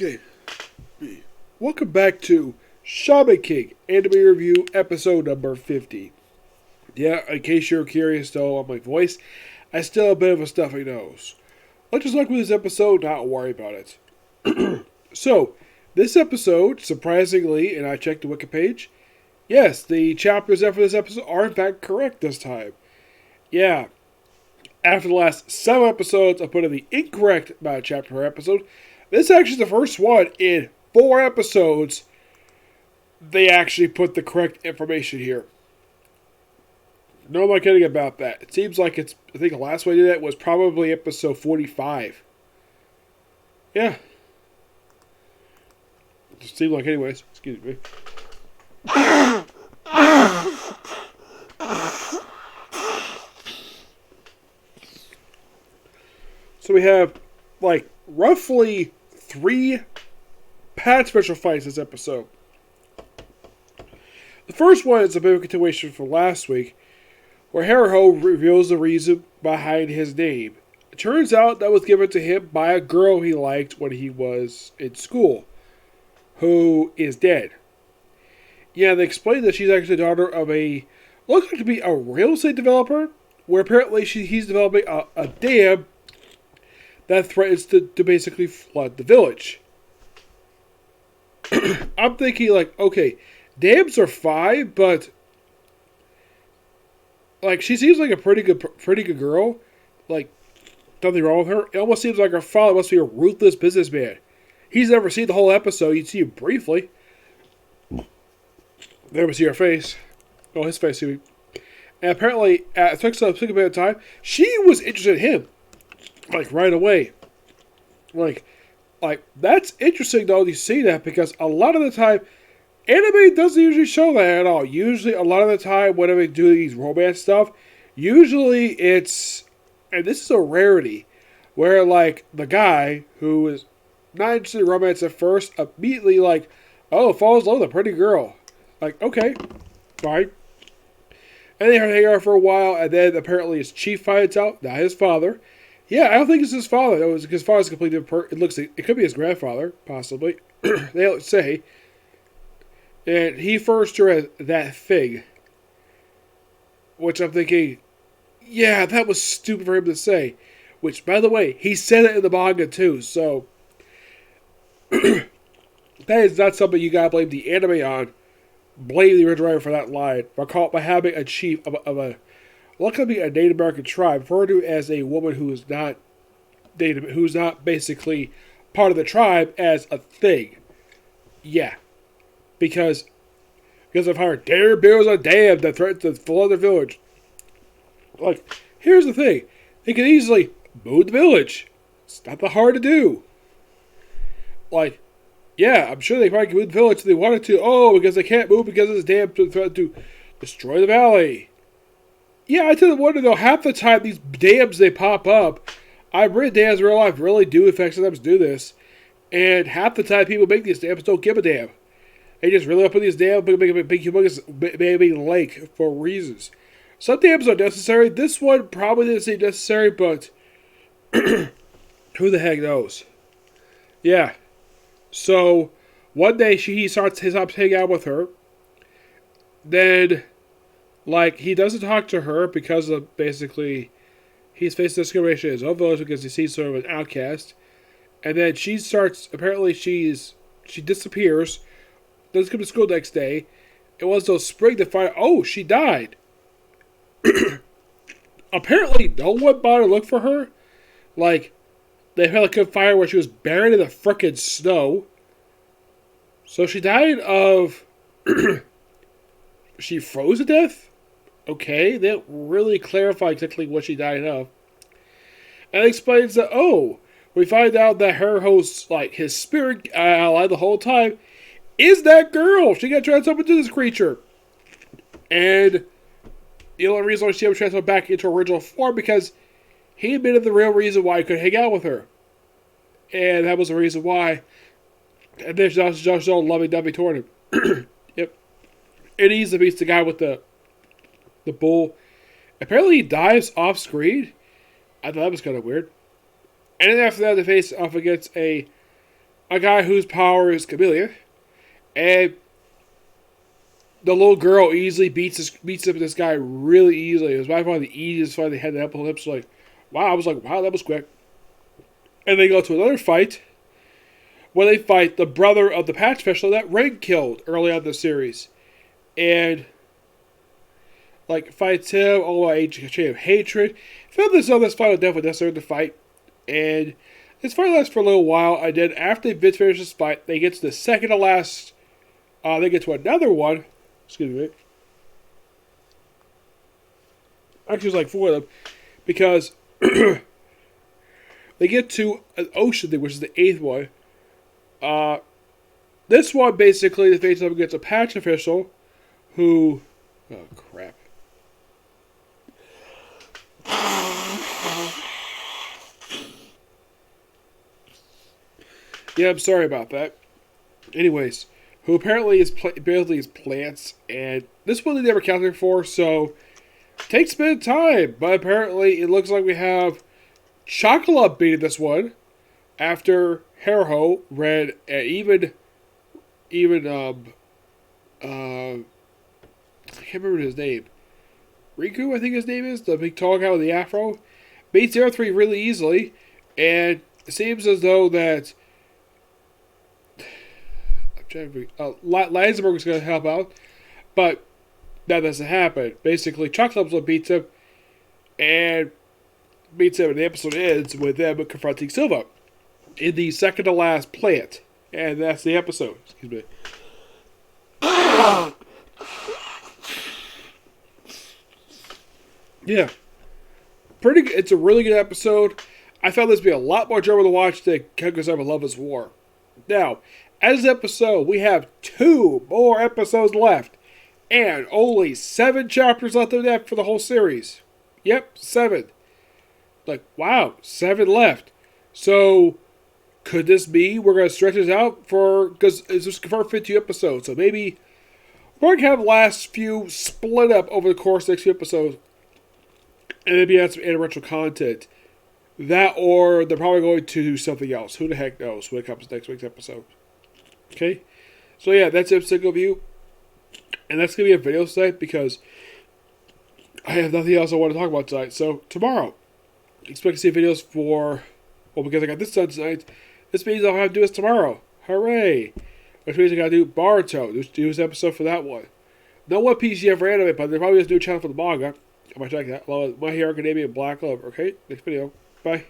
Okay, welcome back to Shaman Anime Review episode number 50. Yeah, in case you're curious though on my voice, I still have a bit of a stuffy nose. Let's just look with this episode, not worry about it. So, this episode, surprisingly, and I checked the wiki page, yes, the chapters for this episode are in fact correct this time. Yeah, after the last 7 episodes of putting the incorrect amount of chapter per episode, this is actually the first one in 4 episodes they actually put the correct information here. No, I'm not kidding about that. It seems like I think the last one I did that was probably episode 45. Yeah. It seemed like anyways. Excuse me. So we have, like, roughly 3 pad special fights this episode. The first one is a bit of a continuation from last week, where Haruho reveals the reason behind his name. It turns out that was given to him by a girl he liked when he was in school, who is dead. Yeah, they explain that she's actually the daughter of looks like to be a real estate developer, where apparently he's developing a dam that threatens to basically flood the village. I'm thinking, like, okay, dams are fine, but like, she seems like a pretty good girl. Like, nothing wrong with her. It almost seems like her father must be a ruthless businessman. He's never seen the whole episode. You'd see him briefly. There we see her face. Oh, his face. And apparently, it took a bit of time. She was interested in him, like, right away. Like that's interesting though. You see that because a lot of the time, anime doesn't usually show that at all. Usually, a lot of the time, whenever they do these romance stuff, usually it's, and this is a rarity, where like the guy who is not interested in romance at first immediately like, oh, falls in love with a pretty girl. Like, okay, fine. And they hang out for a while, and then apparently his chief finds out, not his father. Yeah, I don't think it's his father. His father's completely different. It looks like it could be his grandfather, possibly. They don't say. And he refers to her as that thing. Which I'm thinking, yeah, that was stupid for him to say. Which, by the way, he said it in the manga too, so that is not something you gotta blame the anime on. Blame the original writer for that line. By having a chief of a luckily a Native American tribe, referred to as a woman who's not basically part of the tribe as a thing. Yeah. Because of how there builds a dam that threatens to flood the village. Like, here's the thing. They could easily move the village. It's not that hard to do. Like, yeah, I'm sure they probably could move the village if they wanted to. Oh, because they can't move because of this dam to destroy the valley. Yeah, I tend to wonder though, half the time these dams they pop up, I've read dams in real life really do in fact sometimes do this. And half the time people make these dams don't give a damn. They just really open these dams, make a big humongous big lake for reasons. Some dams are necessary. This one probably didn't seem necessary, but who the heck knows? Yeah. So one day he starts hanging out with her. Then, like, he doesn't talk to her because of basically he's facing discrimination in his own village because he sees sort of an outcast. And then she disappears. Doesn't come to school the next day. It was those spring to find out, oh, she died. Apparently, no one bothered to look for her. Like, they had a good fire where she was buried in the frickin' snow. So she died of... she froze to death? Okay, they don't really clarify exactly what she died of. And it explains that, oh, we find out that her host, like, his spirit ally the whole time, is that girl. She got transformed into this creature. And the only reason why she was transformed back into her original form because he admitted the real reason why he could hang out with her. And that was the reason why. And there's just no lovey-dovey toward him. Yep. And he's the guy with the bull. Apparently he dives off screen. I thought that was kind of weird. And then after that, they face off against a a guy whose power is chameleon, and the little girl easily beats up this guy really easily. It was by far the easiest fight they had in the episode. Like, wow, I was like, wow, that was quick. And they go to another fight where they fight the brother of the patch special that Ren killed early on in the series. And, like, fights him, all a chain of hatred. I felt this fight was definitely necessary to fight. And this fight lasts for a little while. And then after Vince finishes this fight, they get to the second to last. They get to another one. Excuse me. Actually, it was like 4 of them. Because they get to an ocean thing, which is the 8th one. This one, basically, the face up against a patch official who... Oh, crap. Yeah, I'm sorry about that. Anyways, who apparently is plants, and this one they never counted for, so takes a bit of time. But apparently, it looks like we have Chocolate beating this one after Haraho read even I can't remember his name. Riku, I think his name is, the big tall guy with the afro, beats the other 3 really easily, and it seems as though that Landsberg is going to help out, but that doesn't happen. Basically, Chocolate beats him, and the episode ends with them confronting Silva in the second to last plant, and that's the episode. Excuse me. Yeah, pretty good. It's a really good episode. I found this to be a lot more enjoyable to watch than Kenko-sama Love is War. Now, as an episode, we have 2 more episodes left, and only 7 chapters left of that for the whole series. Yep, 7. Like, wow, 7 left. So, could this be we're going to stretch this out for, because it's just confirmed 52 episodes, so maybe we're going to have the last few split up over the course of the next few episodes, and maybe add some interretro content. That, or they're probably going to do something else. Who the heck knows when it comes to next week's episode. Okay? So yeah, that's the single view. And that's going to be a video tonight because I have nothing else I want to talk about tonight. So tomorrow, expect to see videos for, well, because I got this done tonight, this means I'll have to do this tomorrow. Hooray! Which means I got to do Boruto, do this episode for that one. No One Piece yet for anime, but they're probably just do a channel for the manga. I might check that. My Hero Academia and Black Clover. Okay, next video. Bye.